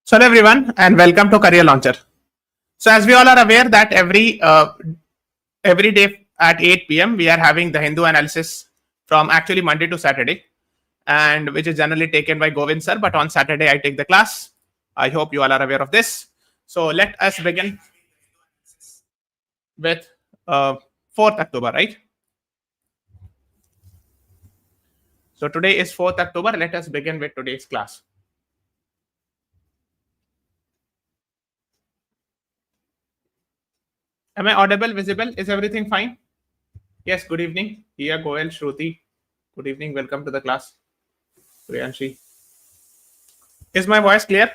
So hello everyone and welcome to Career Launcher. So as we all are aware that every day at 8 p.m. we are having the Hindu analysis from actually Monday to Saturday, and which is generally taken by Govind sir. But on Saturday I take the class. I hope you all are aware of this. So let us begin with 4th October, right? So today is 4th October. Let us begin with today's class. Am I audible, visible? Is everything fine? Yes, good evening. Here, Goel, Shruti. Good evening. Welcome to the class. Priyanshi. Is my voice clear?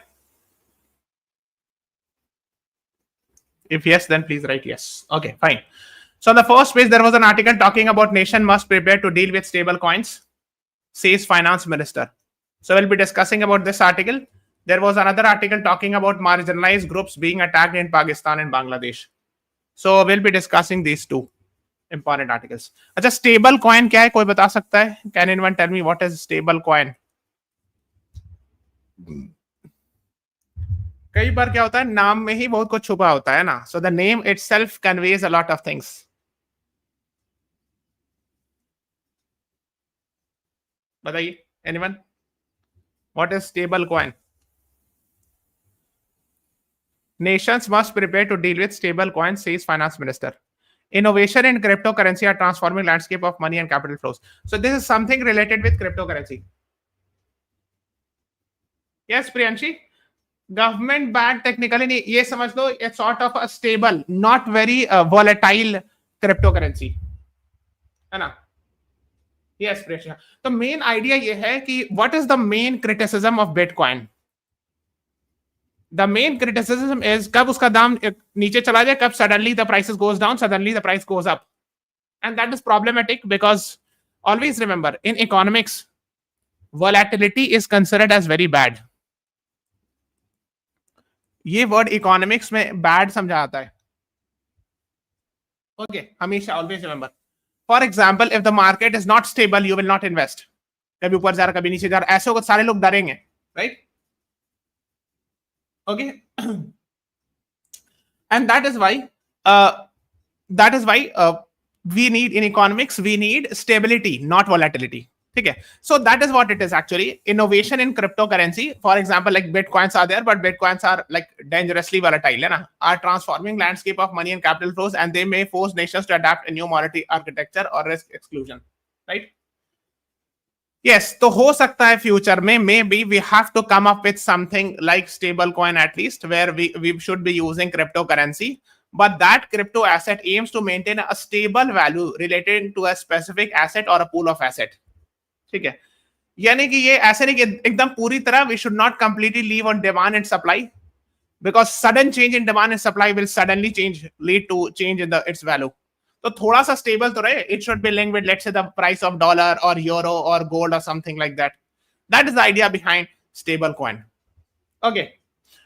If yes, then please write yes. Okay, fine. So, on the first page, there was an article talking about nation must prepare to deal with stable coins, says finance minister. So, we'll be discussing about this article. There was another article talking about marginalized groups being attacked in Pakistan and Bangladesh. So, we'll be discussing these two important articles. अच्छा, stable coin क्या है? कोई बता सकता है? Can anyone tell me what is stable coin? कई बार क्या होता है, नाम में ही बहुत कुछ छुपा होता है ना. So the name itself conveys a lot of things. बताइए anyone, what is stable coin? Nations must prepare to deal with stable coins, says finance minister. Innovation in cryptocurrency are transforming landscape of money and capital flows. So this is something related with cryptocurrency. Yes, Priyanshi. Government backed technically नहीं, ये समझ लो it's sort of a stable, not very volatile cryptocurrency, है ना? Yes, Priyanshi. तो main idea ये है कि what is the main criticism of Bitcoin? The main criticism is कब उसका दाम नीचे चला जाए, कब suddenly the prices goes down, suddenly the price goes up, and that is problematic because always remember in economics volatility is considered as very bad. ये word economics में bad समझा आता है. ओके, हमेशा always remember. For example, if the market is not stable you will not invest. कभी ऊपर जा रहा, कभी नीचे जा रहा, ऐसे होगा, सारे लोग डरेंगे, right? Okay, and that is why we need in economics, we need stability, not volatility. ठीक है? So that is what it is actually. Innovation in cryptocurrency, for example, like bitcoins are there, but bitcoins are like dangerously volatile, है ना? Are transforming landscape of money and capital flows, and they may force nations to adapt a new monetary architecture or risk exclusion, right? Yes, तो हो सकता है future में maybe we have to come up with something like stable coin at least, where we should be using cryptocurrency. But that crypto asset aims to maintain a stable value related to a specific asset or a pool of asset. ठीक है? यानी कि ये ऐसे नहीं कि एकदम पूरी तरह we should not completely live on demand and supply, because sudden change in demand and supply will suddenly lead to change in its value. तो थोड़ा सा stable तो रहे. It should be linked with, let's say, the price of dollar or euro or gold or something like that. That is the idea behind stable coin. Okay.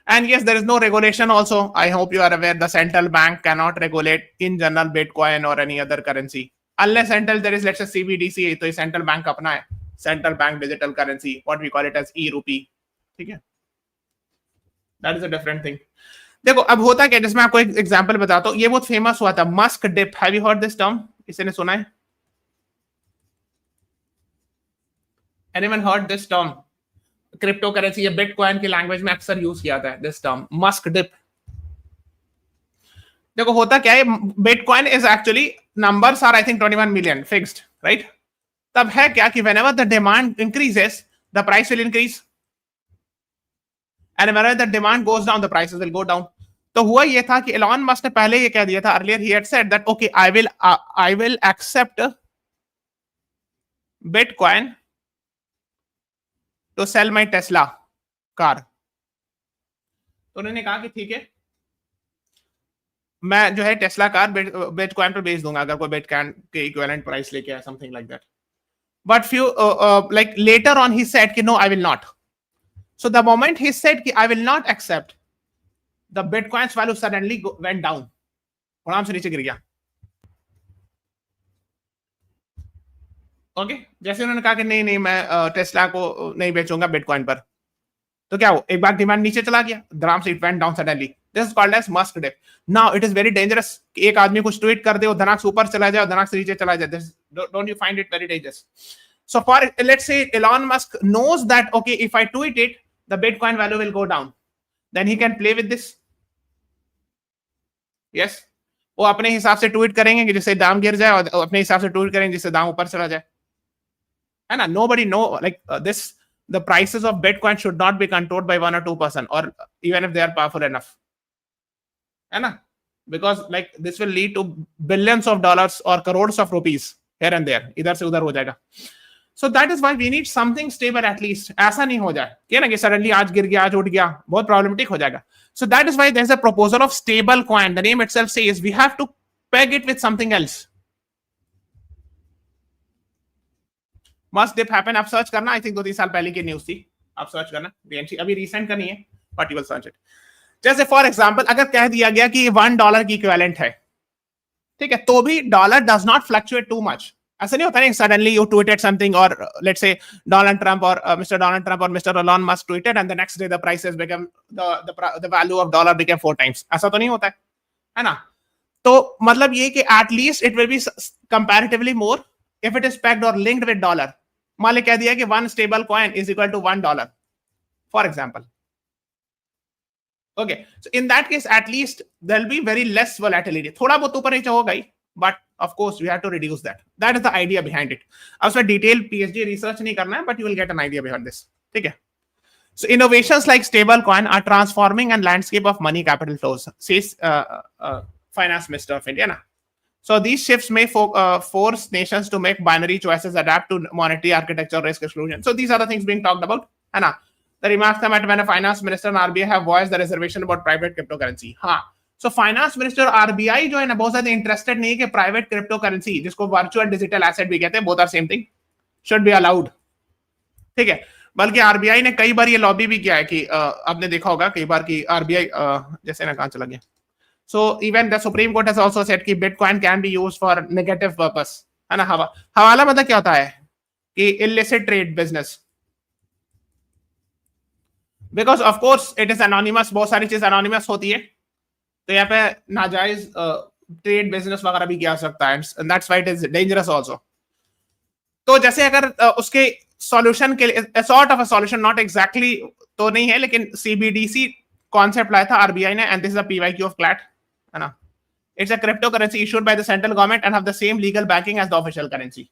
And yes, there is no regulation also. I hope you are aware the central bank cannot regulate in general Bitcoin or any other currency. Unless until there is, let's say, CBDC, तो central bank अपना है, central bank digital currency, what we call it as e-rupee. ठीक है? That is a different thing. देखो अब होता क्या, जिसमें आपको एक एग्जांपल बताता हूँ. ये बहुत फेमस हुआ था, Musk dip. Have you heard this term? किसी ने सुना है? Anyone heard this term? Crypto currency या बिटकॉइन की लैंग्वेज में अक्सर यूज किया जाता है दिस टर्म, मस्क डिप. देखो होता क्या है, bitcoin is actually, numbers are I think 21 million fixed, right? तब है क्या कि whenever the demand increases the price will increase, and whenever the demand goes down the prices will go down. तो हुआ ये था कि एलॉन मस्क ने पहले ये कह दिया था, अर्लियर ही had said that okay I will accept bitcoin to sell my Tesla car. तो उन्होंने कहा कि ठीक है, मैं जो है टेस्ला कार बिटकॉइन पर बेच दूंगा अगर कोई बिटकॉइन के इक्विवेलेंट प्राइस लेके आए, something like that. But few like later on he said कि no I will not. So the moment he said कि I will not accept, the bitcoin's value suddenly went down, आराम से नीचे गिर गया. Okay, जैसे उन्होंने कहा कि नहीं मैं टेस्ला को नहीं बेचूंगा बिटकॉइन पर. तो क्या हो, एक बार डिमांड नीचे चला गया, ग्राम से it went down suddenly, this is called as Musk dip. Now it is very dangerous. एक आदमी कुछ ट्वीट कर दे, वो धनाक से ऊपर चला जाए, धनाक से नीचे चला जाए. Don't you find it very dangerous? So for let's say Elon Musk knows that okay, if I tweet it, the Bitcoin value will go down, then he can play with this. Yes, वो अपने हिसाब से tweet करेंगे कि जिससे दाम गिर जाए, और अपने हिसाब से ट्वीट करेंगे जिससे दाम ऊपर चला जाए, है ना? Nobody know like this. The prices of Bitcoin should not be controlled by 1 or 2%, or even if they are powerful enough, है ना? Because like this will lead to billions of dollars or crores of rupees here and there, इधर से उधर हो जाएगा. So that is why we need something stable at least. ऐसा नहीं हो जाए कि ना कि suddenly आज गिर गया, आज उठ गया, बहुत problematic हो जाएगा. So that is why there is a proposal of stable coin. The name itself says we have to peg it with something else. Must dip happen. आप सर्च करना, आई थिंक 2-3 साल पहले की न्यूज थी, आप search करना. BNC अभी recent का नहीं है, but you will search it. जैसे फॉर एग्जांपल अगर कह दिया गया कि $1 की इक्विवेलेंट है, ठीक है, तो भी dollar does not fluctuate too much. ऐसा नहीं होता नहीं सडनली यू ट्वीटेड समथिंग, और लेट्स से डोनाल्ड ट्रंप और mister Elon Musk tweeted and the next day the prices become the value of dollar become 4 times. ऐसा तो नहीं होता है ना? तो मतलब ये कि at least it will be comparatively more if it is pegged और लिंक्ड विद डॉलर. मान ले कह दिया कि 1 stable coin is equal to $1 for example. Okay, so in that case, at least there'll be very less volatility. थोड़ा बहुत ऊपर नीचे होगा ही, but of course we have to reduce that. That is the idea behind it. अब उसमें detailed PhD research नहीं करना है, but you will get an idea behind this. ठीक है? So innovations like stable coin are transforming and landscape of money capital flows, says Finance Minister of India. Na? So these shifts may force nations to make binary choices, adapt to monetary architecture, risk exclusion. So these are the things being talked about. है ना? The remarks come at when a finance minister and RBI have voiced the reservation about private cryptocurrency. हाँ, so finance minister RBI जो है ना बहुत ज़्यादा interested नहीं है कि private cryptocurrency, जिसको virtual digital asset भी कहते हैं, both are same thing, should be allowed. ठीक है, बल्कि RBI ने कई बार ये लॉबी भी किया है कि आपने देखा होगा कई बार कि RBI जैसे ना कहाँ चला गया. So even the Supreme Court has also said कि Bitcoin can be used for negative purpose. है ना? हवाला मतलब क्या होता है कि illicit trade business. Because of course it is anonymous, बहुत सारी चीज एनोनिमस होती है, तो यहाँ पे नाजायज ट्रेड बिजनेस वगैरह भी किया जा सकता है, and that's why it is dangerous also. तो जैसे अगर उसके सॉल्यूशन के लिए sort of a solution, not exactly तो नहीं है, लेकिन सीबीडीसी कॉन्सेप्ट लाया था आरबीआई ने, and this is the PYQ of CLAT, है ना? It's a crypto currency issued by the central government and have the same legal backing as the official currency.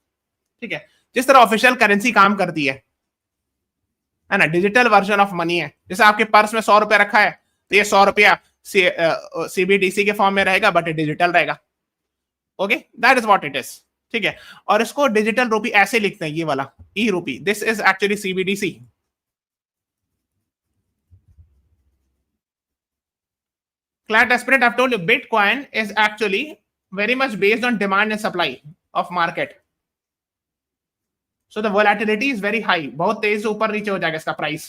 ठीक है, जिस तरह ऑफिशियल करेंसी काम करती है ना, डिजिटल वर्जन ऑफ मनी है. जैसे आपके पर्स में 100 रुपए रखा है, तो ये 100 रुपया सीबीडीसी के फॉर्म में रहेगा, बट डिजिटल रहेगा. Okay, that is what it is. ठीक है, और इसको डिजिटल रूपी ऐसे लिखते हैं, ये वाला ई rupee, this is actually CBDC. CLAT aspirant, I've told you, Bitcoin is actually very much based on demand and supply of market. So the volatility is very high. बहुत तेज से ऊपर नीचे हो जाएगा इसका price.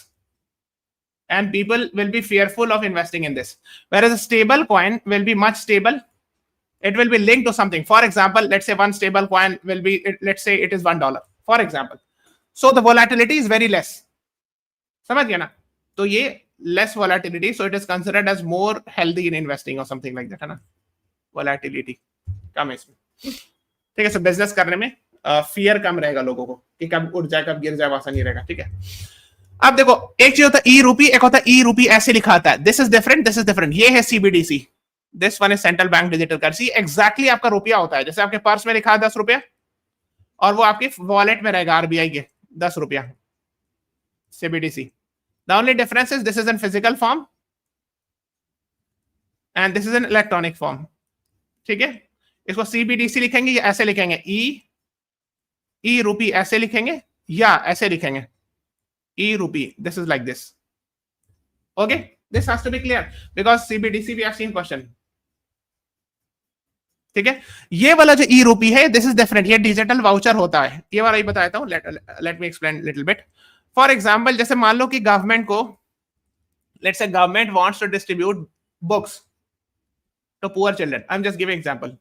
And people will be fearful of investing in this. Whereas a stable coin will be much stable. It will be linked to something. For example, let's say one stable coin will be, let's say it is $1, for example. So the volatility is very less. समझ गया ना? तो ये less volatility, so it is considered as more healthy in investing or something like that, है ना? Volatility कम है इसमें. ठीक है, so business करने में फियर कम रहेगा लोगों को कि कब उठ जाए कब गिर जाए, वैसा नहीं रहेगा. ठीक है, अब देखो एक चीज होता है ई रूपी, एक होता है ई रूपी ऐसे लिखा आता है. This is different, this is different. ये है CBDC, this one is central bank digital currency. Exactly आपका रुपया होता है, जैसे आपके पर्स में लिखा है 10 रुपया, और वो आपके वॉलेट में रहेगा आरबीआई के 10 रुपया CBDC. The only difference is this is in physical form and this is in electronic form. ठीक है, इसको सीबीडीसी लिखेंगे या ऐसे लिखेंगे, ई रूपी ऐसे लिखेंगे या ऐसे लिखेंगे, e rupee. This is like this. Okay, this has to be clear because CBDC we have seen question. ठीक है, ये वाला जो ई रूपी है, दिस इज डिफरेंट. ये डिजिटल वाउचर होता है. ये वाला ही बताता हूं, let me explain little bit. For example, जैसे मान लो कि गवर्नमेंट को, let's say government wants to distribute books to poor children. I am just giving example.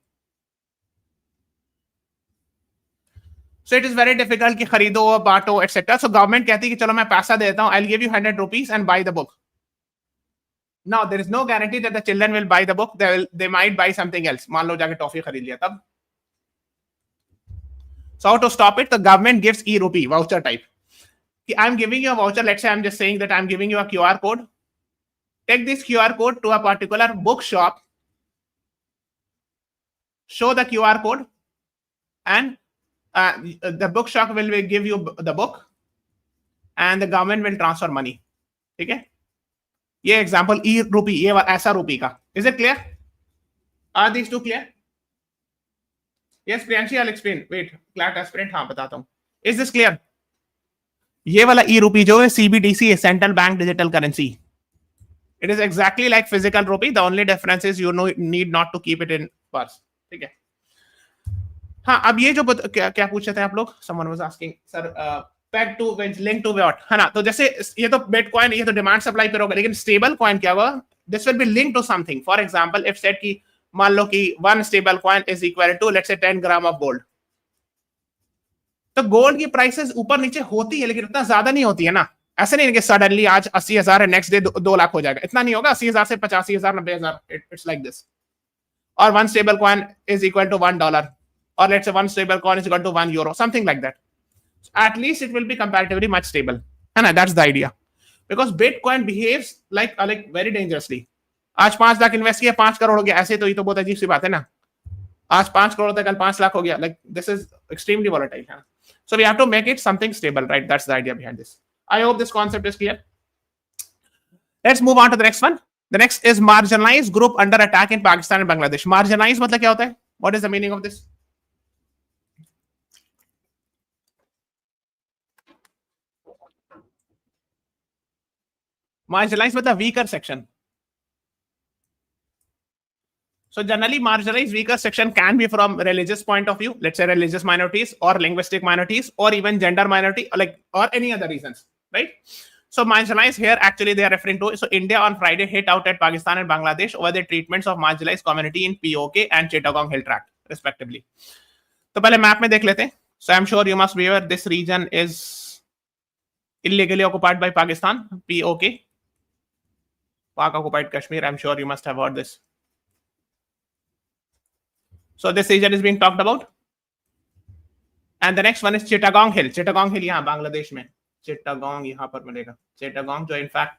So it is very difficult कि खरीदो बांटो etc. So government कहती है कि चलो मैं पैसा देता हूँ, I'll give you 100 rupees and buy the book. Now there is no guarantee that the children will buy the book. They might buy something else. मान लो जाके टॉफी खरीद लिया तब. So how to stop it? The government gives e-rupee voucher type. I'm giving you a voucher. Let's say I'm just saying that I'm giving you a QR code. Take this QR code to a particular bookshop. Show the QR code, and the bookshop will give you the book, and the government will transfer money. ठीक है? ये example e-rupee, ये ऐसा रूपी का. Is it clear? Are these two clear? Yes, Priyanshi, I'll explain. Wait, CLAT aspirant, हाँ बताता हूँ. Is this clear? ये वाला e-rupee जो है CBDC है, Central Bank Digital Currency. It is exactly like physical rupee. The only difference is you need not to keep it in purse. ठीक है. हाँ, अब ये जो क्या पूछ रहे थे आप लोग? Someone was asking, sir, peg to link to what? है ना? तो जैसे ये तो Bitcoin, ये तो demand supply पे होगा, लेकिन stable coin क्या होगा? This will be linked to something. For example, if said कि मान लो कि one stable coin is equal to let's say 10 gram of gold. तो गोल्ड की प्राइसेस ऊपर नीचे होती है, लेकिन इतना ज्यादा नहीं होती है ना. ऐसे नहीं कि सडनली आज 80,000 है, नेक्स्ट डे 2 लाख हो जाएगा. इतना नहीं होगा. 80,000 से 85,000, 90,000. It's like this. और one stable coin is equal to $1, or let's say one stable coin is equal to €1, something like that. At least it will be comparatively much stable. And that's the idea. Because Bitcoin behaves like very dangerously. आज 5 lakh invest किया, 5 करोड़ हो गया. ऐसे तो ये तो बहुत अजीब सी बात है ना. आज 5 करोड़ था, कल 5 लाख हो गया. Like this is extremely volatile. So we have to make it something stable, right? That's the idea behind this. I hope this concept is clear. Let's move on to the next one. The next is marginalized group under attack in Pakistan and Bangladesh. Marginalized मतलब क्या होता है? What is the meaning of this? Marginalized मतलब weaker section. So generally marginalized weaker section can be from religious point of view, let's say religious minorities or linguistic minorities or even gender minority, or any other reasons, right? So marginalized here actually they are referring to, so India on Friday hit out at Pakistan and Bangladesh over the treatments of marginalized community in POK and Chittagong Hill Tract respectively. तो पहले map में देख लेते हैं. So I'm sure you must be aware this region is illegally occupied by Pakistan, POK, Pak occupied Kashmir. I'm sure you must have heard this. So this region is being talked about. And the next one is Chittagong Hill. Chittagong Hill यहाँ बांग्लादेश में. Chittagong यहाँ पर मिलेगा. Chittagong जो in fact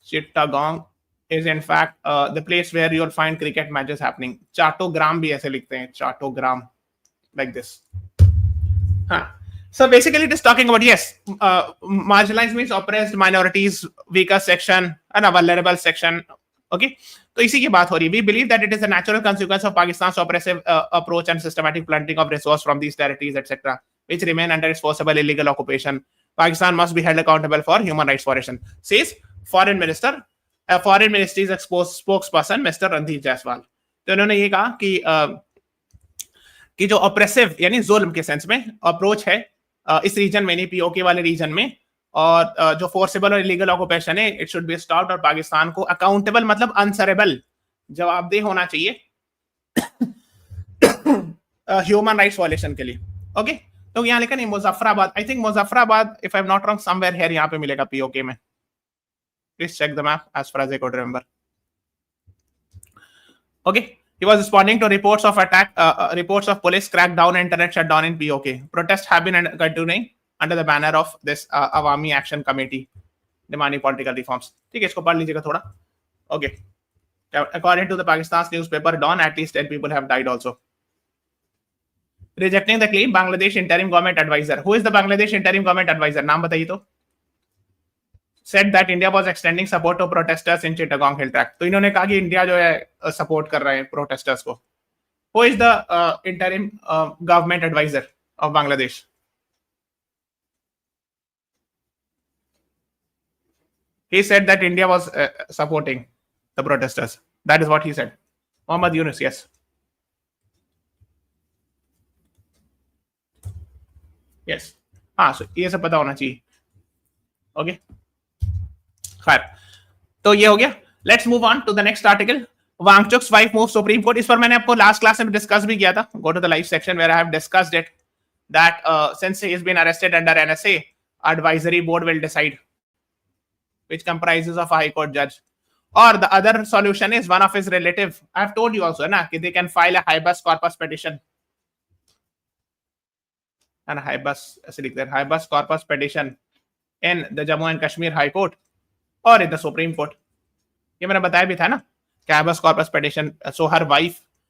Chittagong is in fact the place where you'll find cricket matches happening. Chattogram भी ऐसे लिखते हैं. Chattogram, like this. हाँ. So basically it is talking about, yes, marginalized means oppressed minorities, weaker section and a vulnerable section. Okay, तो इसी की बात हो रही है. We believe that it is a natural consequence of Pakistan's oppressive approach and systematic plundering of resources from these territories, etc., which remain under its forcible illegal occupation. Pakistan must be held accountable for human rights violation, says Foreign Minister, Foreign Ministry's spokesperson, Mr. Randeep Jaiswal. तो उन्होंने ये कहा कि जो oppressive यानी जुल्म के sense में अप्रोच है इस रीजन में, नहीं पीओके वाले रीजन में, और जो फोर्सेबल और इलीगल ऑक्यूपेशन है, इट शुड बी स्टॉप्ड, और पाकिस्तान को अकाउंटेबल मतलब आंसरेबल, जवाबदेह होना चाहिए ह्यूमन राइट्स वायलेशन के लिए. ओके, तो यहाँ लिखा नहीं Muzaffarabad. I think Muzaffarabad, if I am not wrong, somewhere here यहाँ पे मिलेगा पीओके में. Please check the map as far as I could remember. Okay, he was responding to reports of attack, reports of police crackdown and internet shutdown in POK. Protests have been continuing under the banner of this Awami Action Committee demanding political reforms. ठीक है, इसको पढ़ लीजिएगा थोड़ा. Okay. According to the Pakistan's newspaper Dawn, at least 10 people have died also. Rejecting the claim, Bangladesh interim government advisor. Who is the Bangladesh interim government advisor? नाम बताइए तो. Said that India was extending support to protesters in Chittagong Hill Tract. तो इन्होंने कहा कि India जो है support कर रहे हैं प्रोटेस्टर्स को. Who is the interim government advisor of Bangladesh? He said that India was supporting the protesters. That is what he said. Mohammad Yunus, yes. Yes. हाँ, so ये सब पता होना चाहिए. Okay. खैर, तो ये हो गया. Let's move on to the next article. Wangchuk's wife move Supreme Court, इस पर मैंने आपको लास्ट क्लास में डिस्कस भी किया था. Go to the live section where I have discussed it that since he has been arrested under NSA, advisory board will decide, which comprises of a high court judge. Or the other solution is one of his relative. I have told you also na कि they can file a habeas corpus petition. And habeas ऐसे लिखते हैं, habeas corpus petition in the Jammu and Kashmir High Court or in the Supreme Court. ये मैंने बताया भी था ना कि habeas corpus petition. So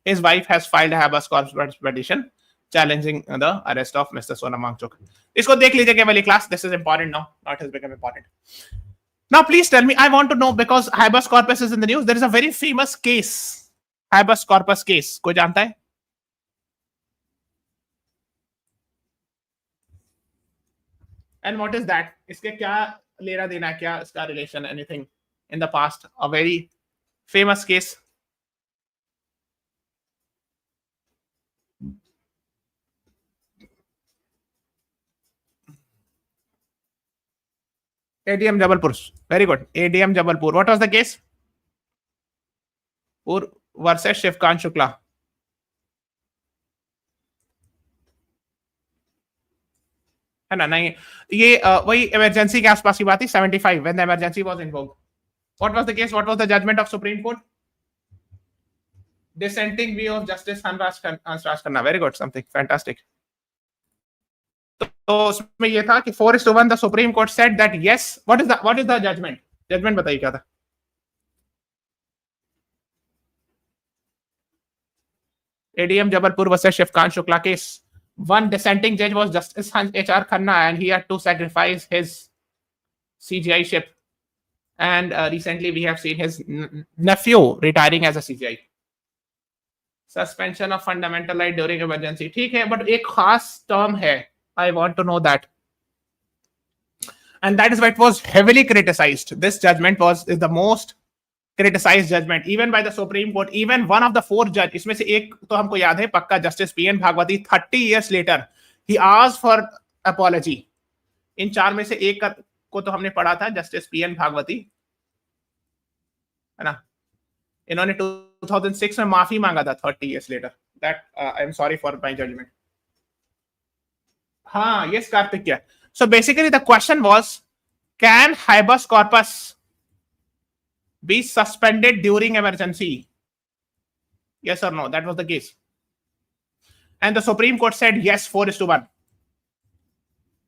his wife has filed a habeas corpus petition challenging the arrest of Mr. Sonam Wangchuk. इसको देख लीजिए वाली class. This is important now. Not has become important. Now, please tell me. I want to know because habeas corpus is in the news. There is a very famous case, habeas corpus case. कोई जानता है? And what is that? इसके क्या लेना देना है? क्या इसका relation? Anything in the past? A very famous case. ADM Jabalpur. Very good. ADM Jabalpur. What was the case? Pur versus Shivkant Shukla. है ना? नहीं, ये वही इमरजेंसी के आसपास की बात थी. 75 when the emergency was invoked. What was the case? What was the judgment of Supreme Court? Dissenting view of Justice Hansraj Khanna. Very good. Something fantastic. तो उसमें ये था कि 4:1 the Supreme Court said that yes. What is the judgment? Judgment बताइए क्या था? ADM Jabalpur versus Shivkant Shukla case. One dissenting judge was Justice H.R. Khanna, and he had to sacrifice his CGI ship. And recently we have seen his nephew retiring as a CGI. Suspension of fundamental right during emergency. ठीक है, but एक खास term है. I want to know that. And that is why it was heavily criticized. This judgment is the most criticized judgment, even by the Supreme Court. Even one of the 4 judges, इसमें से एक तो हमको याद है पक्का, Justice P.N. Bhagwati, 30 years later, he asked for apology. इन 4 में से एक को तो हमने पढ़ा था, Justice P.N. Bhagwati, है ना? इन्होंने 2006 में माफी मांगा था 30 years later. That I am sorry for my judgment. हाँ, yes, Karthik. So basically the question was, can habeas corpus be suspended during emergency? Yes or no? That was the case. And the Supreme Court said yes, 4:1.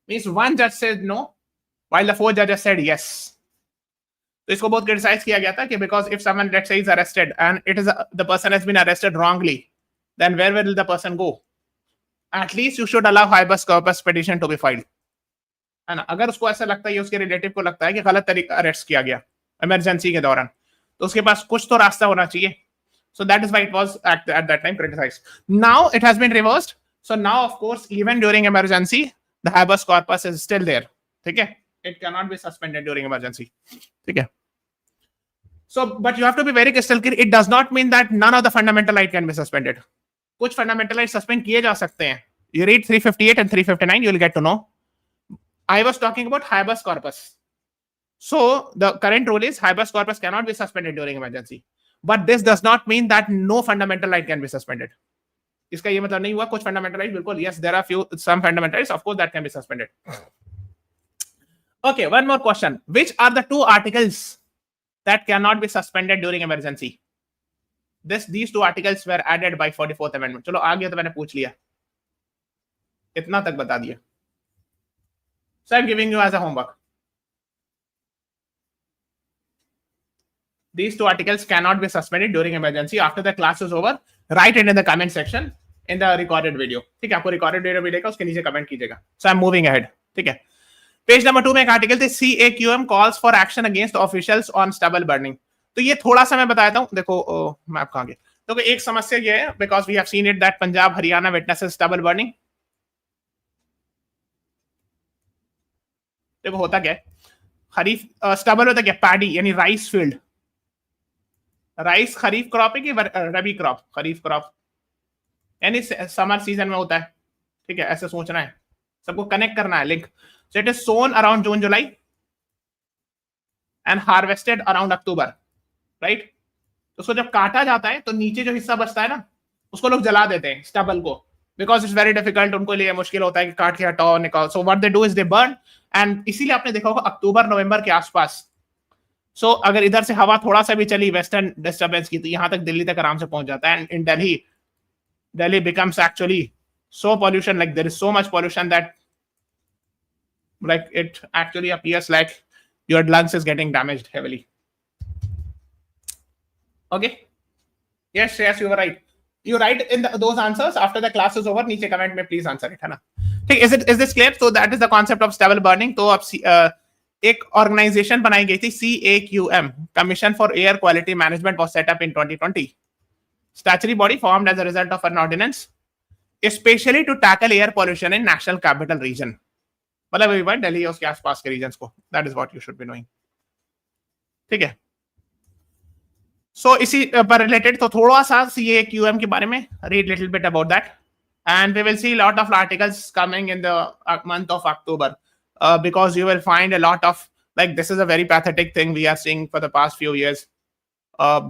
Means one judge said no, while the 4 judges said yes. तो इसको बहुत criticise किया गया था कि because if someone, let's say, is arrested and the person has been arrested wrongly, then where will the person go? At least you should allow habeas corpus petition to be filed. है ना? अगर उसको ऐसा लगता है, उसके relative को लगता है कि गलत तरीका अरेस्ट किया गया इमरजेंसी के दौरान, तो उसके पास कुछ तो रास्ता होना चाहिए. So that is why it was at that time criticized. Now it has been reversed. So now, of course, even during emergency, the habeas corpus is still there. Okay? It cannot be suspended during emergency. Okay? So, but you have to be very crystal clear. It does not mean that none of the fundamental rights can be suspended. कुछ fundamental rights suspend किए जा सकते हैं. You read 358 and 359, you will get to know. I was talking about habeas corpus. So the current rule is habeas corpus cannot be suspended during emergency. But this does not mean that no fundamental right can be suspended. इसका ये मतलब नहीं हुआ कुछ fundamental rights बिल्कुल, yes, there are some fundamental rights, of course, that can be suspended. Okay, one more question. Which are the 2 articles that cannot be suspended during emergency? These 2 articles were added by 44th Amendment. चलो आ गया तो मैंने पूछ लिया, इतना तक बता दिया. So I'm giving you as a homework. These 2 articles cannot be suspended during emergency. After the class is over, write it in the comment section in the recorded video. ठीक है, आपको recorded video मिलेगा, उसके नीचे comment कीजिएगा. So I'm moving ahead. ठीक है. Page number 2 में एक आर्टिकल थे, CAQM calls for action against officials on stubble burning. तो ये थोड़ा सा मैं बताता हूँ. देखो मैं आप कहाँ गए. तो एक समस्या ये है, because we have seen it that Punjab, Haryana witnesses stubble burning. देखो होता क्या है, खरीफ स्टबल होता क्या, पैडी यानी राइस फील्ड. राइस खरीफ क्रॉप है कि रबी क्रॉप? खरीफ क्रॉप यानी समर सीजन में होता है. ठीक है, ऐसे सोचना है, सबको कनेक्ट करना है, link. So it is sown around June July and harvested around October, right? तो उसको जब काटा जाता है तो नीचे जो हिस्सा बचता है ना उसको लोग जला देते हैं, स्टबल को, बिकॉज इट्स वेरी डिफिकल्ट, उनको लिए मुश्किल होता है कि काट के हटाओ निकालो. So what they do is they burn. And इसीलिए आपने देखा होगा अक्टूबर नवंबर के आसपास, सो अगर इधर से हवा थोड़ा सा भी चली वेस्टर्न डिस्टर्बेंस की तो यहां तक दिल्ली तक आराम से पहुंच जाता है. And in Delhi becomes actually so pollution, like there is so much pollution that like it actually appears like your lungs is getting damaged heavily. Okay, yes, you were right. You write in those answers after the class is over. नीचे comment में please answer it, है ना. ठीक, is this clear? So that is the concept of stubble burning. तो अब एक organisation बनाई गई थी, CAQM, Commission for Air Quality Management, was set up in 2020. Statutory body formed as a result of an ordinance, especially to tackle air pollution in national capital region. मतलब दिल्ली और उसके आसपास के रीजन्स को. That is what you should be knowing. ठीक है. So इसी पर रिलेटेड तो थोड़ा सा CAQM के बारे में read little bit about that, and we will see a lot of articles coming in the month of October, because you will find a lot of, like, this is a very pathetic thing we are seeing for the past few years.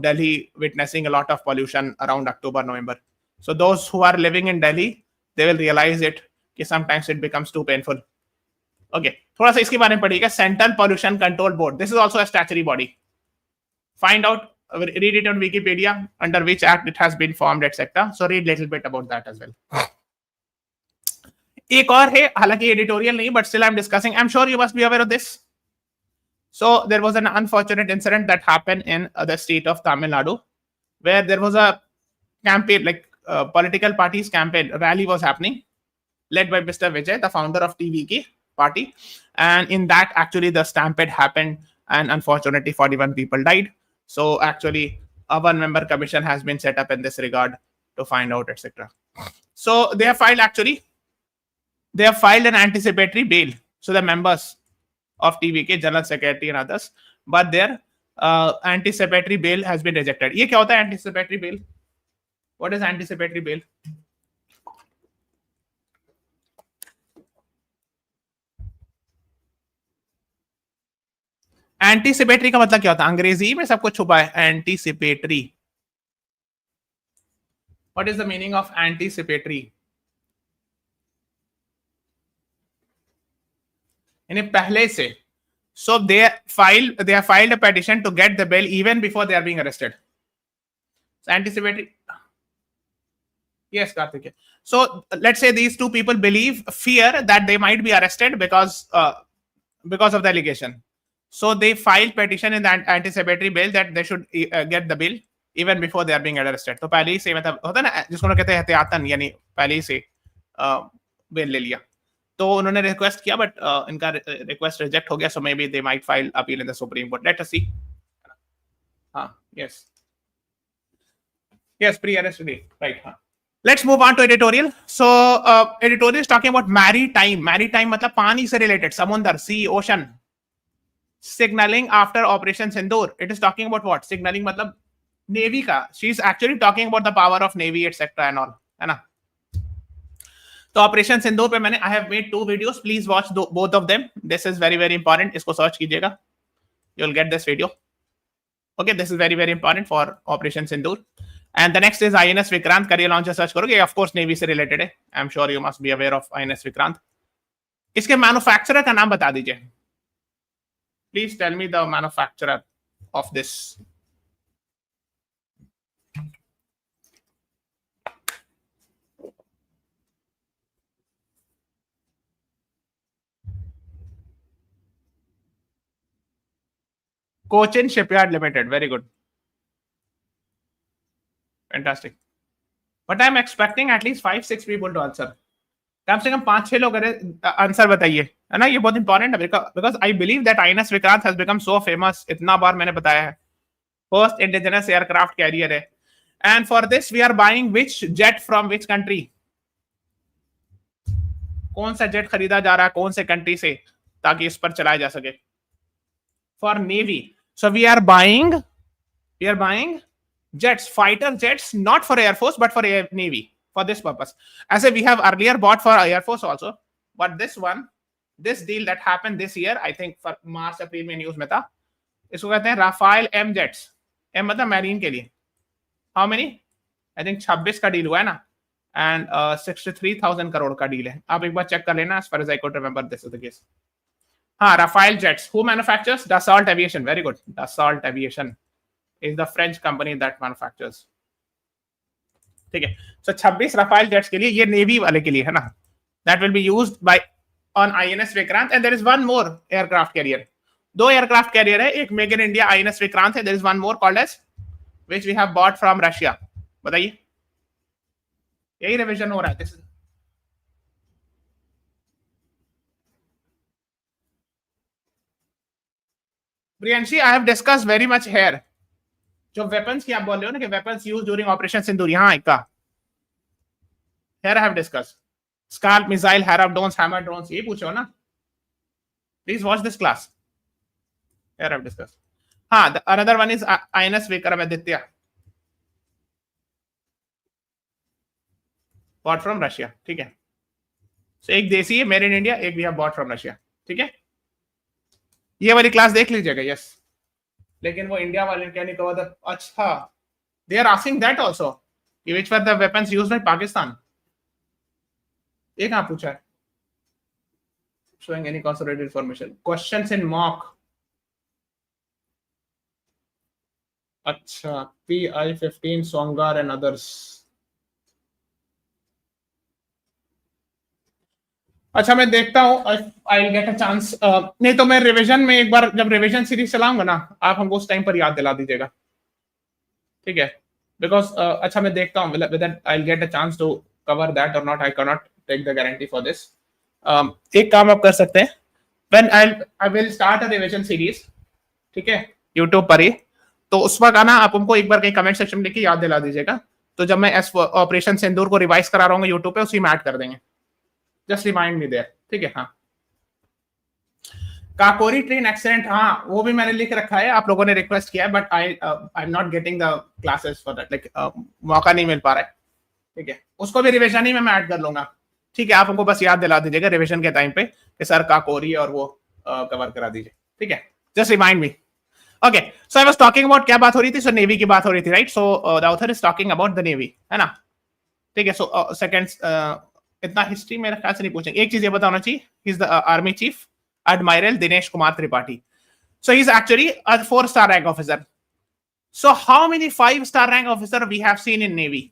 Delhi witnessing a lot of pollution around October, November. So those who are living in Delhi, they will realize it कि sometimes it becomes too painful. Okay, थोड़ा सा इसके बारे में पढ़िएगा. Central Pollution Control Board. This is also a statutory body. Find out, read it on Wikipedia, under which act it has been formed, etc. So read little bit about that as well. एक और है, हालांकि editorial नहीं, but still I'm discussing. I'm sure you must be aware of this. So there was an unfortunate incident that happened in the state of Tamil Nadu, where there was a campaign, like political parties campaign rally was happening, led by Mr. Vijay, the founder of TVK party. And in that, actually, the stampede happened, and unfortunately, 41 people died. So actually, a one-member commission has been set up in this regard to find out, etc. So they have filed an anticipatory bail. So the members of TVK, General Secretary and others, but their anticipatory bail has been rejected. ये क्या होता है anticipatory bail? What is anticipatory bail? Anticipatory का मतलब क्या होता है? अंग्रेजी में सब कुछ छुपा है. Anticipatory. What is the meaning of anticipatory? यानी पहले से. So they have filed a petition to get the bail even before they are being arrested. So anticipatory. Yes, Karthik. So let's say these two people fear that they might be arrested because of the allegation. So they filed petition in the anticipatory bail that they should get the bail even before they are being arrested. तो पहले ही से मतलब होता है ना, जिसको लोग कहते हैं एहतियातन, यानी पहले ही से बेल ले लिया. तो उन्होंने रिक्वेस्ट किया, बट इनका रिक्वेस्ट रिजेक्ट हो गया. So maybe they might file appeal in the Supreme Court. Let us see. हाँ, yes, pre-arrest today, right? हाँ. Let's move on to editorial. So editorial is talking about maritime. Maritime मतलब पानी से related, समुद्र, sea, ocean. Signaling after Operation Sindoor. It is talking about what? Signaling मतलब Navy का. She is actually talking about the power of Navy, etc. and all, है ना. तो operation सिंदूर पे मैंने I have made 2 videos. Please watch both of them. This is very very important. इसको search कीजिएगा. You'll get this video. Okay, this is very very important for Operation Sindoor. And the next is INS Vikrant. career launcher search करोगे, of course Navy से related है. I'm sure you must be aware of INS Vikrant. इसके manufacturer का नाम बता दीजिए. Please tell me the manufacturer of this. Cochin Shipyard Limited. Very good. Fantastic. But I'm expecting at least 5-6 people to answer. कम से कम 5-6 लोग answer बताइए, है ना. ये बहुत इंपॉर्टेंट है because I believe that INS Vikrant has become so famous. इतना बार मैंने बताया है. First indigenous aircraft carrier है. And for this we are buying which jet from which country? कौन सा जेट खरीदा जा रहा है कौन से कंट्री से, ताकि इस पर चलाया जा सके. For Navy. So we are buying jets, fighter jets, not for Air Force, but for Navy, for this purpose. As we have earlier bought for Air Force also, but this deal that happened this year, I think for March April में news में था, इसको कहते हैं Rafale M jets. M मतलब marine के लिए, how many, I think 26 का डील हुआ है ना, एंड 63,000 करोड़ का डील है. आप एक बार चेक कर लेना. As far as I could remember this is the case. हाँ, Rafale jets. Who manufactures? Dassault Aviation. Very good. Dassault Aviation is the French company that manufactures. ठीक है. So 26 Rafale jets के लिए, ये नेवी वाले के लिए है ना. That will be used by on INS Vikrant, and there is one more aircraft carrier. दो एयरक्राफ्ट कैरियर है, एक make in India INS Vikrant है. There is one more called as which we have bought from Russia. बताइए. यही revision हो रहा है. Priyanshi, I have discuss very much here. जो वेपन्स की आप बोल रहे हो ना कि weapons use during operation Sindoor, यहाँ एक का here I have discuss. SCALP missile, Harop drones, Hammer drones, ये पूछो ना. Please watch this class. Here I have discuss. हाँ, another one is INS Vikramaditya, bought from Russia. ठीक है. So, एक देसी है मेड इन इंडिया, एक भी हैव बॉट फ्रॉम रशिया. ठीक है. ये वाली क्लास देख लीजिएगा. यस, लेकिन वो इंडिया वाले क्या नहीं कहा. अच्छा, they are asking that also, which were the weapons used by Pakistan. ये कहां पूछा है. showing any consolidated information. Questions in mock. अच्छा, PI-15 Songar and others. अच्छा, मैं देखता हूँ. I get a chance. नहीं तो मैं रिवीजन में एक बार जब रिवीजन सीरीज चलाऊंगा ना, आप हमको उस टाइम पर याद दिला दीजिएगा. ठीक है. बिकॉज अच्छा, मैं देखता हूँ whether I'll get a chance to cover that or not. I cannot take the guarantee for this. एक काम आप कर सकते हैं. When I will start a revision series, ठीक है, YouTube पर ही. तो उस वक्त आना, आप हमको एक बार कहीं कमेंट सेक्शन में लिख के याद दिला दीजिएगा. तो जब मैं ऑपरेशन सिंदूर को रिवाइज करा रहा हूँ यूट्यूब पे, उसी में ऐड कर देंगे. Just remind me there. ठीक है. हाँ, काकोरी ट्रेन एक्सीडेंट, हाँ वो भी मैंने लिख रखा है. आप लोगों ने रिक्वेस्ट किया है, but I am not getting the classes for that. Like मौका नहीं मिल पा रहा है. ठीक है. उसको भी रिविजन ही में मैं ऐड कर लूंगा. ठीक है. आप हमको बस याद दिला दीजिएगा रिविजन के टाइम पे कि सर काकोरी और वो कवर करा दीजिए. ठीक है. Just remind me. Okay. So I was talking about, क्या बात हो रही थी. सो नेवी की बात हो रही थी, right. So the author is talking about the navy, है ना. ठीक है. सो सेकंड्स, इतना हिस्ट्री मेरे ख्याल से नहीं पूछेंगे. एक चीज ये बताना चाहिए, he is the army chief Admiral Dinesh Kumar Tripathi. So he's actually a 4-star rank officer. So how many 5-star rank officer we have seen in Navy?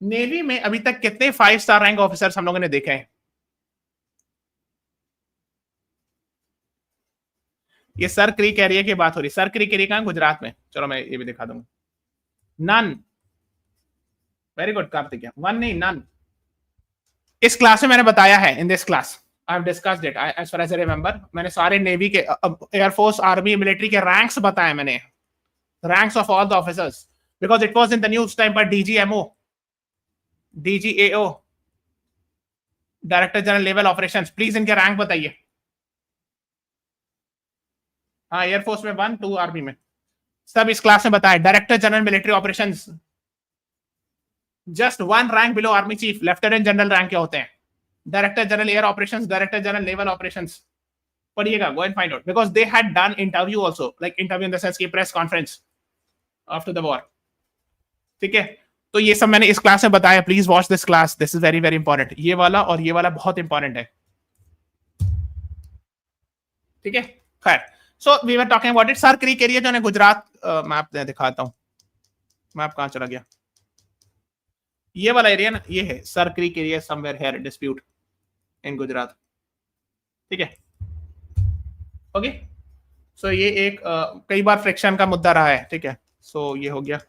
Navy में अभी तक कितने 5-star rank officers हम लोगों ने देखे हैं? ये सर क्रीक एरिया की बात हो रही. सर क्रीक एरिया कहां? गुजरात में. चलो मैं ये भी दिखा दूंगा. None. Very good Kartik. One नहीं, नन. इस क्लास में मैंने बताया है. In this class I have discussed it as far as I remember. मैंने सारे नेवी के, एयरफोर्स, आर्मी, मिलिट्री के रैंक्स बताए मैंने. Ranks of all the officers, because it was in the news time. पर DGMO, DGAO, director general level operations, please इनके rank बताइए. हाँ, एयरफोर्स में 1, 2, आर्मी में सब इस क्लास में बताया. Director general military operations, just 1 rank below army chief. Lieutenant general rank के होते हैं. Director general air operations, director general naval operations. पढ़िएगा, go and find out, because they had done interview also, like interview in the sense की press conference after the war. ठीक है. तो ये सब मैंने इस क्लास में बताया. Please watch this class. This is very very important. ये वाला और ये वाला बहुत इंपॉर्टेंट है. ठीक है. खैर, so we were talking about it. Sir Creek area जो है गुजरात, मैप दिखाता हूं. मैप कहां चला गया? ये वाला एरिया ना, ये है sir Creek area, somewhere here, dispute इन गुजरात. ठीक है. ओके. सो ये एक कई बार फ्रिक्शन का मुद्दा रहा है. ठीक है. सो ये हो गया.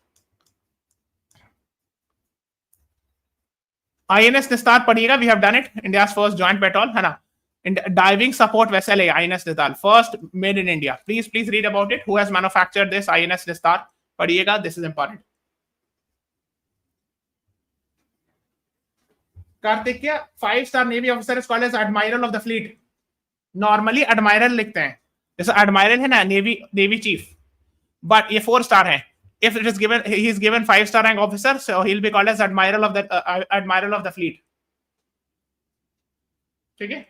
INS निस्तार पढ़िएगा. We have done it. India's first joint patrol, है ना. डाइविंग सपोर्ट वेसल है INS Nistar, first made in India. Please please read about it. Who has manufactured this INS Nistar? पढ़िएगा. This is important. Kartik, 5-star navy officer is called as admiral of the fleet. Normally admiral लिखते हैं. जैसे admiral है ना, navy chief, but ये 4-star है. If it is given, he is given 5-star rank officer, so he'll be called as admiral of the fleet. ठीक है.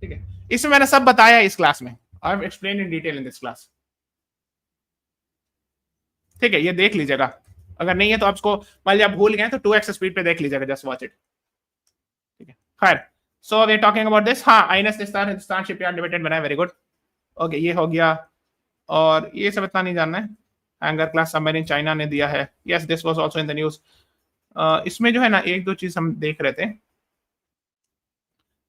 ठीक है, इसमें मैंने सब बताया इस क्लास में, I have explain in detail in this class. ठीक है, ये देख लीजिएगा, अगर नहीं है तो आपको मान लिया आप भूल गए तो 2x स्पीड पे देख लीजिएगा, जस्ट वॉच इट। ठीक है, खैर, so we are talking about this. हाँ, आईएनएस हिंदुस्तान शिपयार्ड लिमिटेड बनाया, वेरी गुड। ओके, ये हो गया, और ये सब इतना नहीं जानना है। हैंगर क्लास सबमरीन चाइना ने दिया है, yes this was also in the news. इसमें जो है ना एक दो चीज हम देख रहे थे,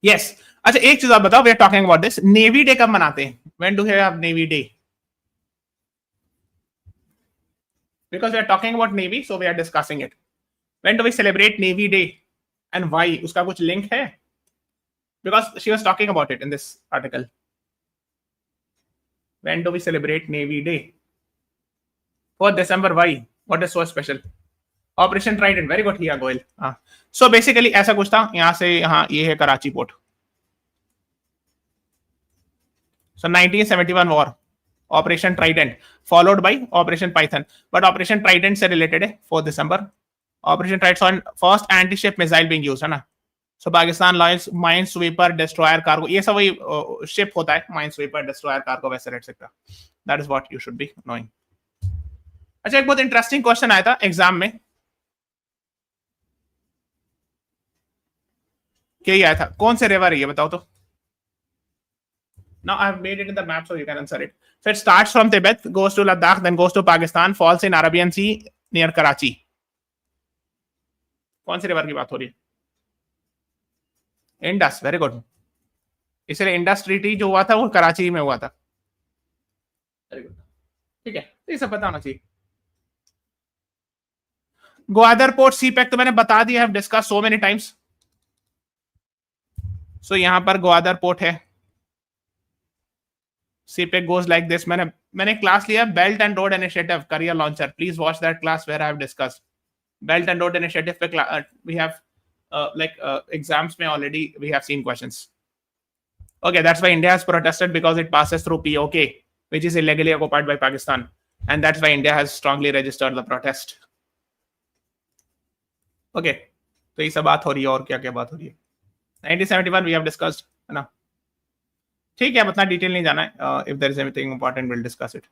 यस। अच्छा, एक चीज आप बताओ, we are talking about this, navy day कब मनाते हैं? When do we have navy day? Because we are talking about navy, so we are discussing it. When do we celebrate navy day and why? उसका कुछ link है? Because she was talking about it in this article. When do we celebrate navy day? 4th December. Why? What is so special? Operation Trident. Very good, Hiya Goel. So basically ऐसा कुछ था, यहाँ से यहाँ ये है Karachi port. So 1971 war, operation Trident, followed by operation Python, but operation Trident से related है 4 दिसंबर। Operation Trident first anti ship missile being used, है ना। So Pakistan launch minesweeper, destroyer, cargo, ये सब वही शिप होता है, minesweeper, destroyer, cargo vessel etcetera. That is what you should be knowing. अच्छा, एक बहुत इंटरेस्टिंग क्वेश्चन आया था एग्जाम में, क्या आया था, कौन से रिवर है ये बताओ तो। Now I have made it in the map so you can answer it. So it starts from Tibet, goes to Ladakh, then goes to Pakistan, falls in Arabian Sea near Karachi. कौन सी river की बात हो रही है? Indus, very good. इसलिए Indus treaty जो हुआ था वो कराची में हुआ था, वेरी गुड। ठीक है, तो ये सब पता होना चाहिए। ग्वादर पोर्ट सी पैक तो मैंने बता दिया, have discuss so many times. So यहां पर ग्वादर पोर्ट है, CPEC goes like this. मैंने क्लास लिया belt and road initiative career launcher, please watch that class where I have discussed belt and road initiative पे। वी हैव like exams में already we have seen questions. Okay, that's why India has protested, because it passes through POK, which is illegally occupied by Pakistan, and that's why India has strongly registered the protest. Okay, तो ये सब बात हो रही है, और क्या क्या बात हो रही है। 1971 we have discussed, है ना। ठीक है, अब इतना डिटेल नहीं जाना है। If there is anything important will discuss it,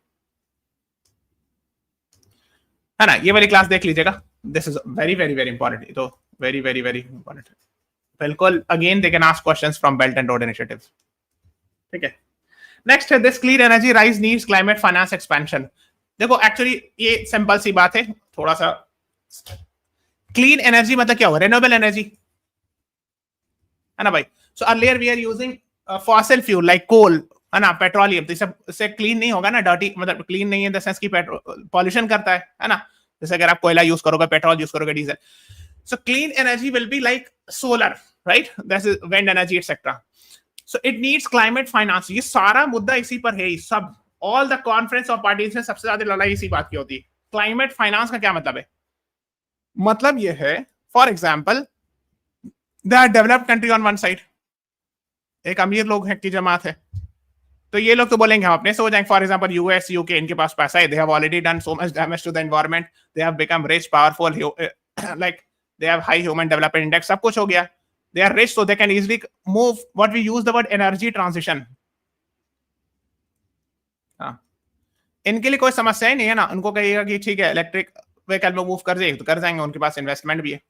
है ना। ये वाली क्लास देख लीजिएगा, this is very very very important, तो वेरी वेरी वेरी इंपॉर्टेंट। बिल्कुल, again they can ask questions from belt and road initiatives. ठीक है, नेक्स्ट है this clean energy rise needs climate finance expansion. देखो एक्चुअली ये simple सी बात है, थोड़ा सा। क्लीन एनर्जी मतलब क्या हुआ? रिन्यूएबल एनर्जी, है ना भाई। So earlier we are using fossil fuel like coal, है ना, पेट्रोलियम, तो इससे क्लीन नहीं होगा ना, डर्टी, मतलब क्लीन नहीं है इन द सेंस की पॉल्यूशन करता है ना। जैसे अगर आप कोयला यूज करोगे, पेट्रोल यूज करोगे, diesel. So clean energy will be like solar, right, that is wind energy etcetera. So it needs climate finance. ये सारा मुद्दा इसी पर है, सब all the conference of parties में सबसे ज्यादा लड़ाई इसी बात की होती है। क्लाइमेट फाइनेंस का क्या मतलब है? मतलब ये है, for example they are developed country on one side, एक अमीर लोग हैं की जमात है, तो ये लोग तो बोलेंगे हम अपने से हो जाएंगे। फॉर एग्जांपल यूएस, यूके, इनके पास पैसा है, they have already done so much damage to the environment, they have become rich, powerful, like they have high human development index, सब कुछ हो गया, they are rich, so they can easily move what we use the word energy transition. हाँ, इनके लिए कोई समस्या ही नहीं है ना, उनको कहिएगा कि ठीक है इलेक्ट्रिक व्हीकल में मूव कर जाएंगे तो कर जाएंगे, उनके पास इन्वेस्टमेंट भी है।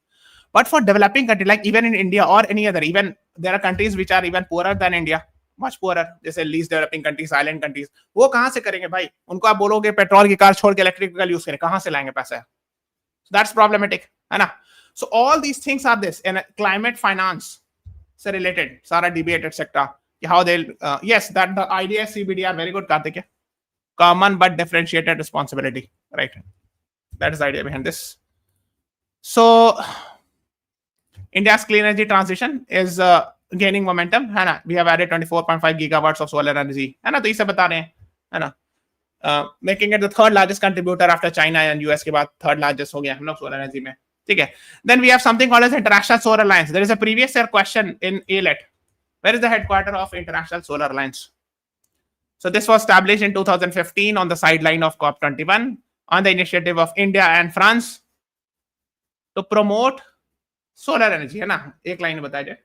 But for developing country like even in India or any other, even there are countries which are even poorer than India, much poorer, जैसे least developing countries, island countries, वो कहाँ से करेंगे भाई? उनको आप बोलोगे पेट्रोल की कार छोड़ के इलेक्ट्रिक व्हीकल यूज करें, कहाँ से लाएंगे पैसा? So that's problematic, है ना। So all these things are this and climate finance से related सारा debate etc. How they'll yes, that the idea is CBDR, very good Karthik, common but differentiated responsibility, right? That is the idea behind this. So India's clean energy transition is gaining momentum, है ना। We have added 24.5 gigawatts of solar energy, है ना, तो ये सब बता रहे हैं, है ना। Making it the third largest contributor after China and US के बाद third largest हो गया हम लोग solar energy में, ठीक है। Then we have something called as International Solar Alliance. There is a previous year question in ALET. Where is the headquarter of International Solar Alliance? So this was established in 2015 on the sideline of COP21 on the initiative of India and France to promote solar energy, है ना। एक line में बताया जाए,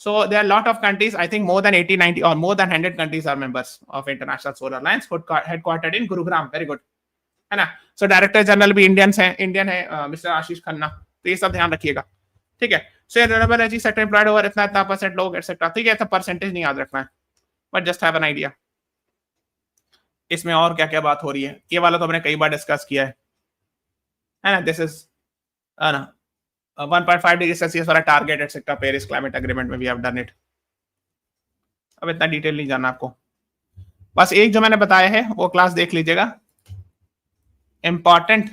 So there are a lot of countries, I think more than 80, 90 or more than 100 countries are members of International Solar Alliance, headquartered in Gurugram. Very good, है ना. So director general भी Indian है mister Ashish Khanna. तो ये सब ध्यान रखिएगा, ठीक है. So renewable energy sector employed over इतना इतना परसेंट लोग एटसेट्रा, ठीक है. तो परसेंटेज नहीं याद रखना है, but just have an idea. इसमें और क्या क्या बात हो रही है, ये वाला तो हमने कई बार डिस्कस किया है ना. दिस इज ना 1.5 डिग्री सेल्सियस वाला target etcetera Paris climate agreement में वी हैव डन इट. अब इतना डिटेल नहीं जाना आपको, बस एक जो मैंने बताया है वो क्लास देख लीजिएगा, इंपॉर्टेंट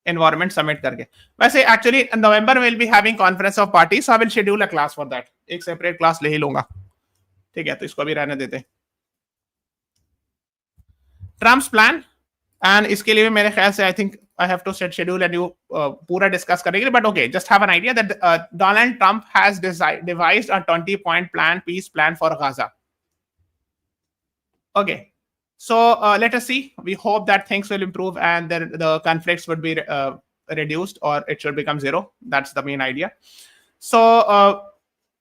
एनवायरमेंट समिट करके. वैसे actually November will be having conference of parties, so I will schedule a class for that. एक सेपरेट क्लास ले ही लूंगा, ठीक है. तो इसको भी रहने देते. ट्रम्प्स प्लान, एंड इसके लिए मेरे ख्याल से I think I have to set schedule and you पूरा discuss करेंगे, but okay, just have an idea that Donald Trump has devised a 20-point plan, peace plan for Gaza. Okay, so let us see. We hope that things will improve and the conflicts would be reduced or it should become zero. That's the main idea. So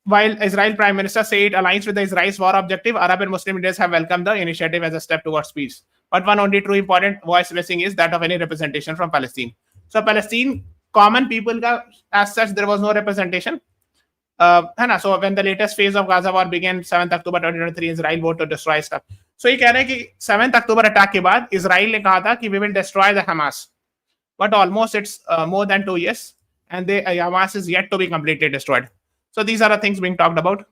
while Israel Prime Minister said it aligns with the Israel's war objective, Arab and Muslim leaders have welcomed the initiative as a step towards peace. But one only true important voice missing is that of any representation from Palestine. So Palestine, common people, as such, there was no representation. So when the latest phase of Gaza war began, 7th October 2023, Israel voted to destroy stuff. So ये कह रहे हैं कि 7th October attack के बाद Israel ने कहा था कि we will destroy the Hamas. But almost it's more than 2 years, and the Hamas is yet to be completely destroyed. So these are the things being talked about.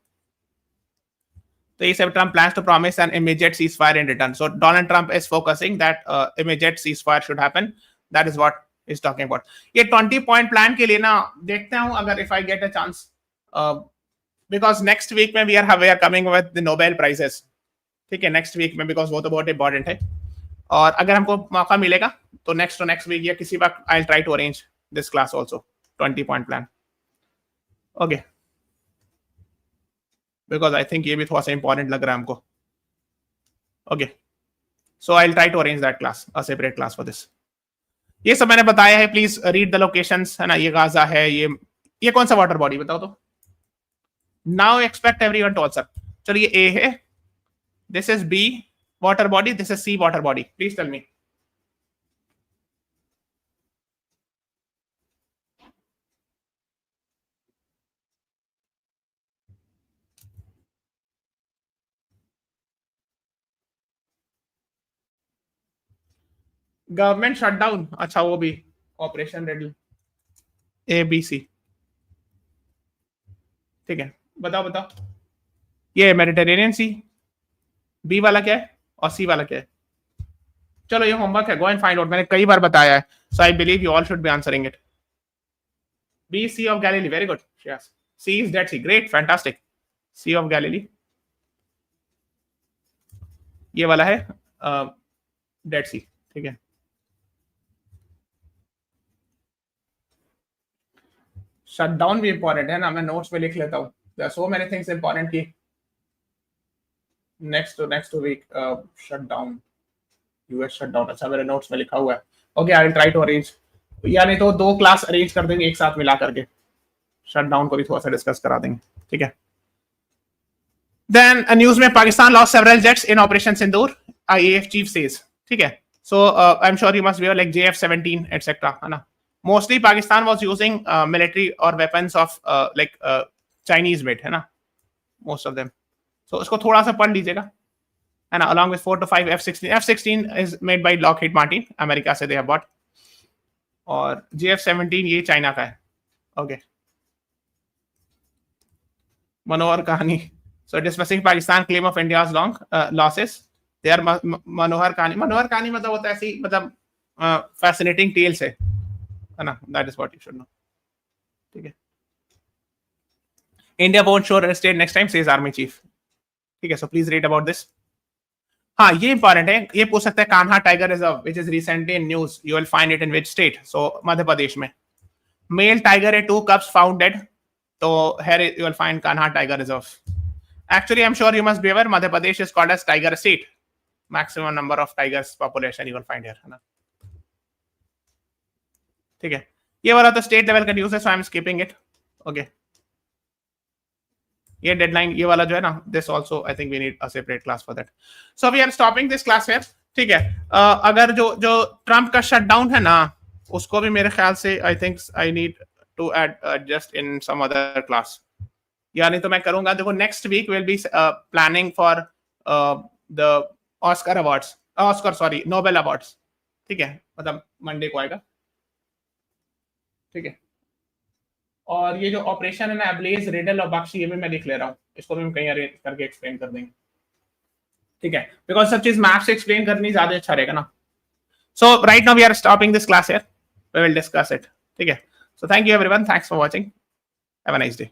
So he said Trump plans to promise an immediate ceasefire in return. So Donald Trump is focusing that immediate ceasefire should happen. That is what he's talking about. ये 20-point plan के लिए ना देखते हूँ अगर if I get a chance, because next week में we are coming with the Nobel prizes. ठीक है, next week में, because वो तो बहुत important है. और अगर हमको मौका मिलेगा तो next week या किसी वक्त I'll try to arrange this class also, 20-point plan. Okay. Because I think ये भी थोड़ा सा important लग रहा है हमको. Okay, so I'll try to arrange that class, a separate class for this. ये सब मैंने बताया है, please read the locations, है ना. ये गाजा है, ये कौन सा वाटर बॉडी बताओ तो. Now expect everyone to answer. चलो ये A है, this is B water body, this is C water body. Please tell me. Government shutdown, अच्छा वो भी ऑपरेशन रेडी, ABC, ठीक है. बताओ ये मेडिटेरेनियन सी, बी वाला क्या है और सी वाला क्या है. चलो ये होमवर्क है, गो एंड फाइंड आउट. मैंने कई बार बताया है, so I believe you all should be answering it. B sea of Galilee, very good. Yes, C is Dead Sea, great, fantastic. Sea of Galilee ये वाला है डेड सी, ठीक है. शटडाउन भी इंपॉर्टेंट है ना, मैं नोट्स में लिख लेता हूँ. There are so many things important की next week shutdown, US shutdown. अच्छा मेरे नोट्स में लिखा हुआ है. Okay, I will try to arrange, या नहीं तो 2 क्लास अरेंज कर देंगे एक साथ मिला करके, शटडाउन को भी थोड़ा सा डिस्कस करा देंगे, ठीक है. देन न्यूज में Pakistan lost several jets in operation Sindoor, IAF chief says, ठीक है. So I am sure you must be like JF-17 etcetera, है ना. Mostly Pakistan was using military or weapons of like Chinese made, है ना, most of them. So उसको थोड़ा सा पढ़ लीजिएगा, है ना. Along with 4 to 5 F-16. F-16 is made by Lockheed Martin, America से they have bought. और JF-17 ये चाइना का है. ओके, मनोहर कहानी. So discussing Pakistan claim of India's long losses. They are मनोहर कहानी मतलब होता है ऐसी, मतलब fascinating tales है ना. That is what you should know, ठीक है. India won't show restraint next time, says Army Chief, ठीक है. So please read about this. हाँ ये इंपॉर्टेंट है, ये पूछ सकते हैं. Kanha tiger reserve which is recently in news, you will find it in which state? So Madhya Pradesh में. Male tiger at 2 cubs found dead, so here you will find Kanha Tiger Reserve. Actually, I'm sure you must be aware, Madhya Pradesh is called as tiger state. Maximum number of tigers population you will find here, है ना. ठीक है, ये वाला तो state level का news है, so I am skipping it. Okay, ये डेडलाइन ये वाला जो है ना, this also I think we need a separate class for that. So we are stopping this class here. ठीक है. अगर जो जो ट्रम्प का शटडाउन है ना, उसको भी मेरे ख्याल से I think I need to adjust in some other class. या नहीं तो मैं करूंगा. देखो next week will be planning for the Oscar awards, Oscar sorry Nobel awards. ठीक है, मतलब मंडे को आएगा. ठीक है. और ये जो ऑपरेशन है ना, एब्लेज, रिडल और बख्शी, ये भी मैं लिख ले रहा हूँ. इसको भी हम कहीं अरेंज करके एक्सप्लेन कर देंगे. ठीक है, बिकॉज सब चीज मैथ से एक्सप्लेन करनी ज्यादा अच्छा रहेगा ना. So right now we are stopping this class here. We will discuss it. ठीक है. So thank you everyone. Thanks for watching. Have a nice day.